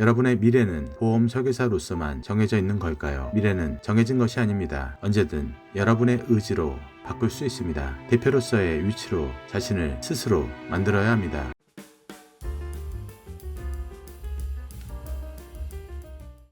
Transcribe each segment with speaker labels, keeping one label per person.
Speaker 1: 여러분의 미래는 보험 설계사로서만 정해져 있는 걸까요? 미래는 정해진 것이 아닙니다. 언제든 여러분의 의지로 바꿀 수 있습니다. 대표로서의 위치로 자신을 스스로 만들어야 합니다.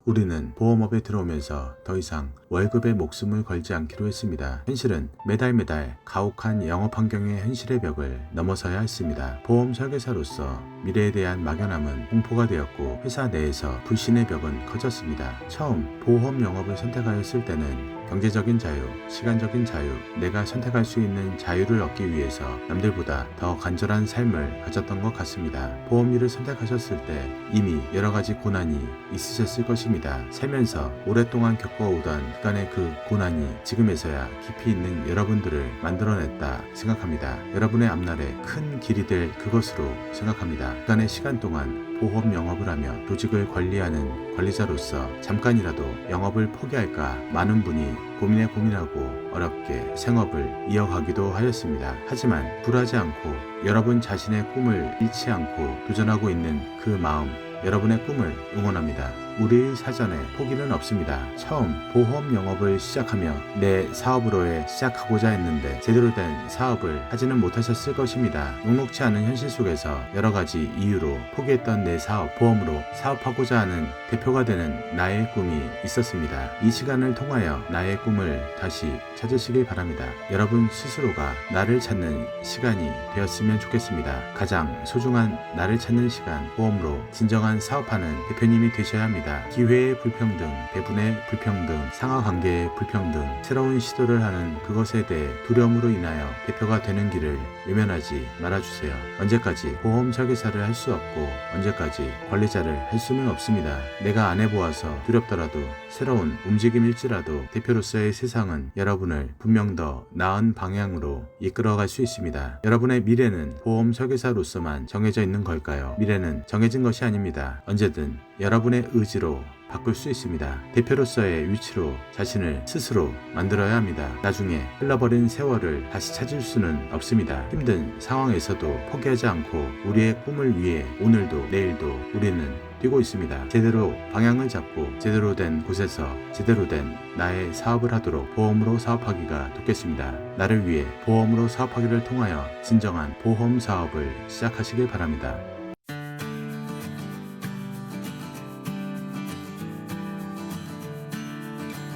Speaker 1: 우리는 보험업에 들어오면서 더 이상 월급에 목숨을 걸지 않기로 했습니다. 현실은 매달 가혹한 영업 환경의 현실의 벽을 넘어서야 했습니다. 보험 설계사로서 미래에 대한 막연함은 공포가 되었고 회사 내에서 불신의 벽은 커졌습니다. 처음 보험 영업을 선택하였을 때는 경제적인 자유, 시간적인 자유, 내가 선택할 수 있는 자유를 얻기 위해서 남들보다 더 간절한 삶을 가졌던 것 같습니다. 보험 일을 선택하셨을 때 이미 여러 가지 고난이 있으셨을 것입니다. 살면서 오랫동안 겪어오던 그간의 그 고난이 지금에서야 깊이 있는 여러분들을 만들어냈다 생각합니다. 여러분의 앞날에 큰 길이 될 그것으로 생각합니다. 그간의 시간 동안 보험 영업을 하며 조직을 관리하는 관리자로서 잠깐이라도 영업을 포기할까 많은 분이 고민하고 어렵게 생업을 이어가기도 하였습니다. 하지만 불하지 않고 여러분 자신의 꿈을 잃지 않고 도전하고 있는 그 마음, 여러분의 꿈을 응원합니다. 우리 사전에 포기는 없습니다. 처음 보험 영업을 시작하며 내 사업으로의 시작하고자 했는데 제대로 된 사업을 하지는 못하셨을 것입니다. 녹록치 않은 현실 속에서 여러 가지 이유로 포기했던 내 사업, 보험으로 사업하고자 하는 대표가 되는 나의 꿈이 있었습니다. 이 시간을 통하여 나의 꿈을 다시 찾으시길 바랍니다. 여러분 스스로가 나를 찾는 시간이 되었으면 좋겠습니다. 가장 소중한 나를 찾는 시간, 보험으로 진정한 사업하는 대표님이 되셔야 합니다. 기회의 불평등, 배분의 불평등, 상하관계의 불평등, 새로운 시도를 하는 그것에 대해 두려움으로 인하여 대표가 되는 길을 외면하지 말아주세요. 언제까지 보험 설계사를 할 수 없고 언제까지 관리자를 할 수는 없습니다. 내가 안 해보아서 두렵더라도 새로운 움직임일지라도 대표로서의 세상은 여러분을 분명 더 나은 방향으로 이끌어갈 수 있습니다. 여러분의 미래는 보험 설계사로서만 정해져 있는 걸까요? 미래는 정해진 것이 아닙니다. 언제든 여러분의 의지로 바꿀 수 있습니다. 대표로서의 위치로 자신을 스스로 만들어야 합니다. 나중에 흘러버린 세월을 다시 찾을 수는 없습니다. 힘든 상황에서도 포기하지 않고 우리의 꿈을 위해 오늘도 내일도 우리는 뛰고 있습니다. 제대로 방향을 잡고 제대로 된 곳에서 제대로 된 나의 사업을 하도록 보험으로 사업하기가 돕겠습니다. 나를 위해 보험으로 사업하기를 통하여 진정한 보험 사업을 시작하시길 바랍니다.